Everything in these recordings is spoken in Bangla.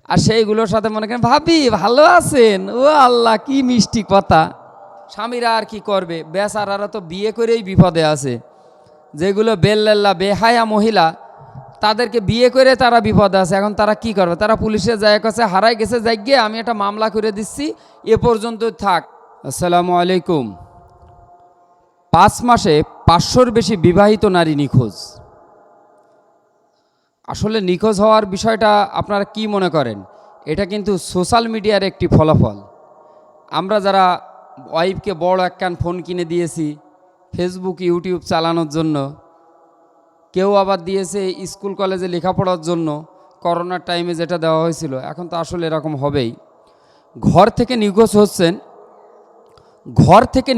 আর সেইগুলোর সাথে মনে করেন ভাবি ভালো আছেন, ও আল্লাহ কি মিষ্টি কথা। স্বামীরা আর কি করবে, বেচারারা তো বিয়ে করেই বিপদে আছে। যেগুলো বেল্লাল্লা বেহায়া মহিলা, তাদেরকে বিয়ে করে তারা বিপদে আছে। এখন তারা কি করবে? তারা পুলিশে যায়, কাছে হারাই গেছে, যাই গিয়ে আমি একটা মামলা করে দিচ্ছি, এ পর্যন্ত থাক। আসসালামু আলাইকুম। 5 মাসে 500-র বেশি বিবাহিত নারী নিখোঁজ। আসলে নিখোঁজ হওয়ার বিষয়টা আপনারা কি মনে করেন? এটা কিন্তু সোশ্যাল মিডিয়ার একটি ফলাফল। আমরা যারা ওয়াইফকে বড় একখান ফোন কিনে দিয়েছি ফেসবুক ইউটিউব চালানোর জন্য, কেউ আবার দিয়েছে স্কুল কলেজে লেখাপড়ার জন্য, করোনার টাইমে যেটা দেওয়া হয়েছিল। এখন তো আসলে এরকম হবেই। ঘর থেকে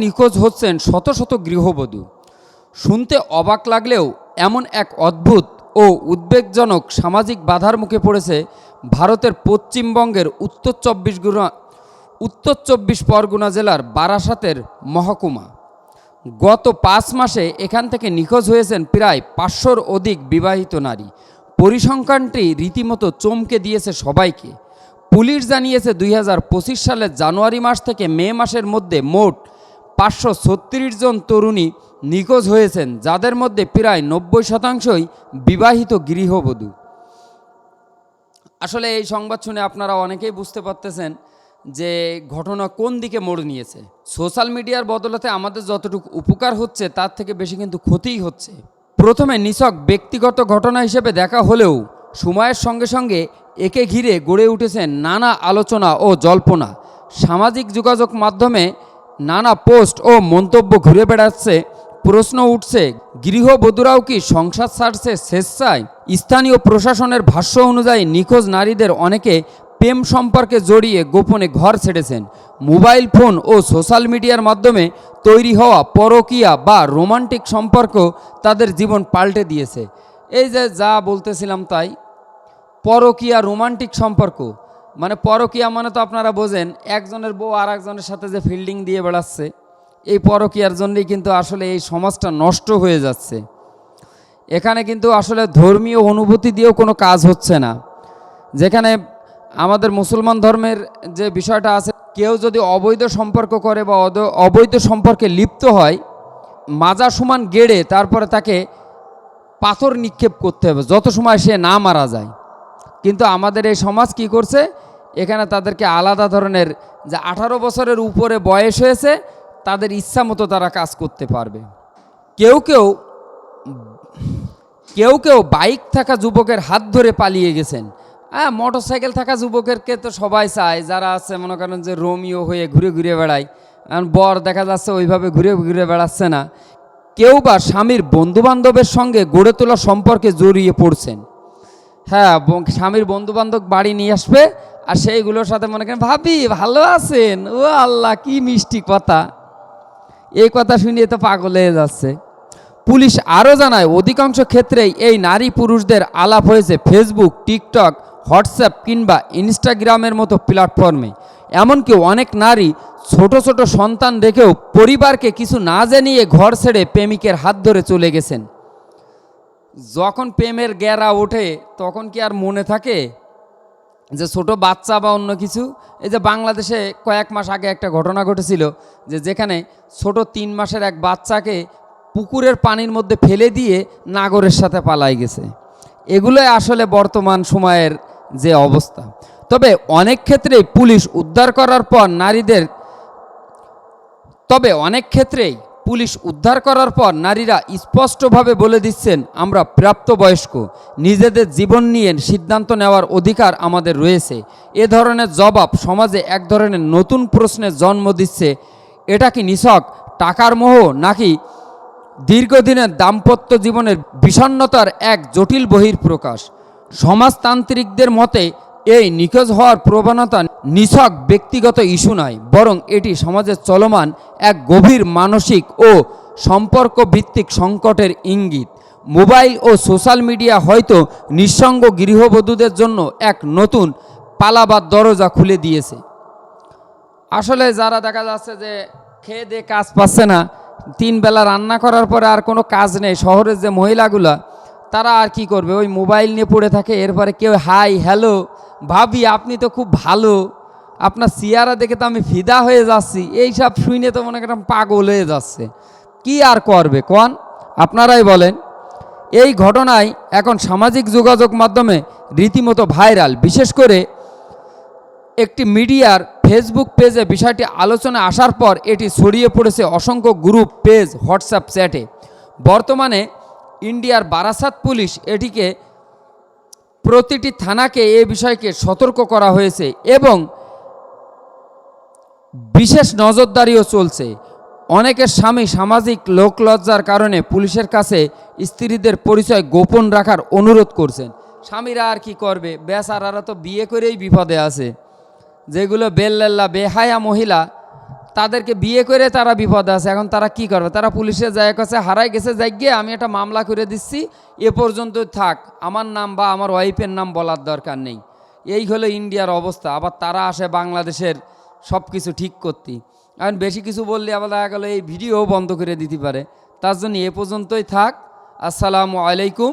নিখোঁজ হচ্ছেন শত শত গৃহবধূ। শুনতে অবাক লাগলেও এমন এক অদ্ভুত ও উদ্বেগজনক সামাজিক বাধার মুখে পড়েছে ভারতের পশ্চিমবঙ্গের উত্তর চব্বিশ পরগনা জেলার বারাসাতের মহকুমা। গত 5 মাসে এখান থেকে নিখোঁজ হয়েছেন প্রায় 500-র অধিক বিবাহিত নারী। পরিসংখ্যানটি রীতিমতো চমকে দিয়েছে সবাইকে। পুলিশ জানিয়েছে 2025 সালের জানুয়ারি মাস থেকে মে মাসের মধ্যে মোট 536 জন তরুণী নিখোঁজ হয়েছেন, যাদের মধ্যে প্রায় 90% বিবাহিত গৃহবধূ। আসলে এই সংবাদ শুনে আপনারা অনেকেই বুঝতে পারতেছেন যে ঘটনা কোন দিকে মোড় নিয়েছে। সোশ্যাল মিডিয়ার বদলতে আমাদের যতটুকু উপকার হচ্ছে, তার থেকে বেশি কিন্তু ক্ষতিই হচ্ছে। প্রথমে নিছক ব্যক্তিগত ঘটনা হিসেবে দেখা হলেও সময়ের সঙ্গে সঙ্গে একে ঘিরে গড়ে উঠেছে নানা আলোচনা ও জল্পনা। সামাজিক যোগাযোগ মাধ্যমে নানা পোস্ট ও মন্তব্য ঘুরে বেড়াচ্ছে। প্রশ্ন উঠছে, গৃহবধূরাও কি সংসার ছাড়ছে স্বেচ্ছায়? স্থানীয় প্রশাসনের ভাষ্য অনুযায়ী নিখোঁজ নারীদের অনেকে প্রেম সম্পর্কে জড়িয়ে গোপনে ঘর ছেড়েছেন। মোবাইল ফোন ও সোশ্যাল মিডিয়ার মাধ্যমে তৈরি হওয়া পরকীয়া বা রোমান্টিক সম্পর্ক তাদের জীবন পাল্টে দিয়েছে। এই যে যা বলতেছিলাম তাই, পরকীয়া রোমান্টিক সম্পর্ক মানে পরকীয়া মানে তো আপনারা বোঝেন, একজনের বউ আর একজনের সাথে যে ফিল্ডিং দিয়ে বেড়াচ্ছে। এই পরকীয়ার জন্যই কিন্তু আসলে এই সমাজটা নষ্ট হয়ে যাচ্ছে। এখানে কিন্তু আসলে ধর্মীয় অনুভূতি দিয়েও কোনো কাজ হচ্ছে না। যেখানে আমাদের মুসলমান ধর্মের যে বিষয়টা আছে, কেউ যদি অবৈধ সম্পর্ক করে বা অবৈধ সম্পর্কে লিপ্ত হয়, মাজা সমান গেড়ে তারপরে তাকে পাথর নিক্ষেপ করতে হবে যত সময় সে না মারা যায়। কিন্তু আমাদের এই সমাজ কি করছে, এখানে তাদেরকে আলাদা ধরনের, যে 18 বছরের উপরে বয়স হয়েছে তাদের ইচ্ছা মতো তারা কাজ করতে পারবে। কেউ কেউ বাইক থাকা যুবকের হাত ধরে পালিয়ে গেছেন। মোটরসাইকেল থাকা যুবকেরকে তো সবাই চায়, যারা আছে মনে করেন যে রোমিও হয়ে ঘুরে ঘুরে বেড়ায়। বর দেখা যাচ্ছে ওইভাবে ঘুরে ঘুরে বেড়াচ্ছে না। কেউ বা স্বামীর বন্ধুবান্ধবের সঙ্গে গড়ে তোলা সম্পর্কে জড়িয়ে পড়ছেন। হ্যাঁ, স্বামীর বন্ধুবান্ধব বাড়ি নিয়ে আসবে, আর সেইগুলোর সাথে মনে করেন ভাবি ভালো আছেন, ও আল্লাহ কি মিষ্টি কথা। এই কথা শুনিয়ে তো পাগল হয়ে যাচ্ছে। পুলিশ আরও জানায়, অধিকাংশ ক্ষেত্রেই এই নারী পুরুষদের আলাপ হয়েছে ফেসবুক, টিকটক, হোয়াটসঅ্যাপ কিংবা ইনস্টাগ্রামের মতো প্ল্যাটফর্মে। এমনকি অনেক নারী ছোট ছোট সন্তান রেখেও পরিবারকে কিছু না জানিয়ে ঘর ছেড়ে প্রেমিকের হাত ধরে চলে গেছেন। যখন প্রেমের গ্যারা ওঠে তখন কি আর মনে থাকে যে ছোট বাচ্চা বা অন্য কিছু? এই যে বাংলাদেশে কয়েক মাস আগে একটা ঘটনা ঘটেছিল, যেখানে ছোট 3 মাসের এক বাচ্চাকে পুকুরের পানির মধ্যে ফেলে দিয়ে নাগরের সাথে পালাই গেছে। এগুলোই আসলে বর্তমান সময়ের যে অবস্থা। তবে অনেক ক্ষেত্রেই পুলিশ উদ্ধার করার পর নারীরা স্পষ্টভাবে বলে দিচ্ছেন, আমরা প্রাপ্তবয়স্ক, নিজেদের জীবন নিয়ে সিদ্ধান্ত নেওয়ার অধিকার আমাদের রয়েছে। এ ধরনের জবাব সমাজে এক ধরনের নতুন প্রশ্নের জন্ম দিচ্ছে। এটা কি নিছক টাকার মোহ, নাকি দীর্ঘদিনের দাম্পত্য জীবনের বিষণ্ণতার এক জটিল বহিঃপ্রকাশ? সমাজতান্ত্রিকদের মতে এই নিখোঁজ হওয়ার প্রবণতা নিছক ব্যক্তিগত ইস্যু নয়, বরং এটি সমাজের চলমান এক গভীর মানসিক ও সম্পর্ক ভিত্তিক সংকটের ইঙ্গিত। মোবাইল ও সোশ্যাল মিডিয়া হয়তো নিঃসঙ্গ গৃহবধূদের জন্য এক নতুন পালাবার দরজা খুলে দিয়েছে। আসলে যারা দেখা যাচ্ছে যে খেয়ে দিয়ে কাজ পাচ্ছে না, 3 বেলা রান্না করার পরে আর কোনো কাজ নেই, শহরের যে মহিলাগুলা তারা আর কি করবে, ওই মোবাইল নিয়ে পড়ে থাকে। এরপরে কেউ হাই হ্যালো ভাবি আপনি তো খুব ভালো, আপনার চেহারা দেখে তো আমি ফিদা হয়ে যাচ্ছি, এইসব শুনে তো মনে করেন পাগল হয়ে যাচ্ছে। কি আর করবে কোন, আপনারাই বলেন। এই ঘটনায় এখন সামাজিক যোগাযোগ মাধ্যমে রীতিমতো ভাইরাল। বিশেষ করে একটি মিডিয়ার ফেসবুক পেজে বিষয়টি আলোচনা আসার পর এটি ছড়িয়ে পড়েছে অসংখ্য গ্রুপ, পেজ, হোয়াটসঅ্যাপ চ্যাটে। বর্তমানে ইন্ডিয়ার বারাসাত পুলিশ এটিকে প্রতিটি থানাকে এ বিষয়কে সতর্ক করা হয়েছে এবং বিশেষ নজরদারিও চলছে। অনেকের স্বামী সামাজিক লোকলজ্জার কারণে পুলিশের কাছে স্ত্রীদের পরিচয় গোপন রাখার অনুরোধ করছেন। স্বামীরা আর কি করবে, বেচারারা তো বিয়ে করেই বিপদে আছে। যেগুলো বেল্লাল্লা বেহায়া মহিলা, তাদেরকে বিয়ে করে তারা বিপদে আছে। এখন তারা কি করবে, তারা পুলিশের যায় কাছে হারাই গেছে, যাই গিয়ে আমি একটা মামলা করে দিচ্ছি, এ পর্যন্ত থাক, আমার নাম বা আমার ওয়াইফের নাম বলার দরকার নেই। এই হলো ইন্ডিয়ার অবস্থা। আবার তারা আসে বাংলাদেশের সব কিছু ঠিক করতে। এখন বেশি কিছু বললে আবার দেখা গেলো এই ভিডিও বন্ধ করে দিতে পারে। তার জন্য এ পর্যন্তই থাক। আসসালামু আলাইকুম।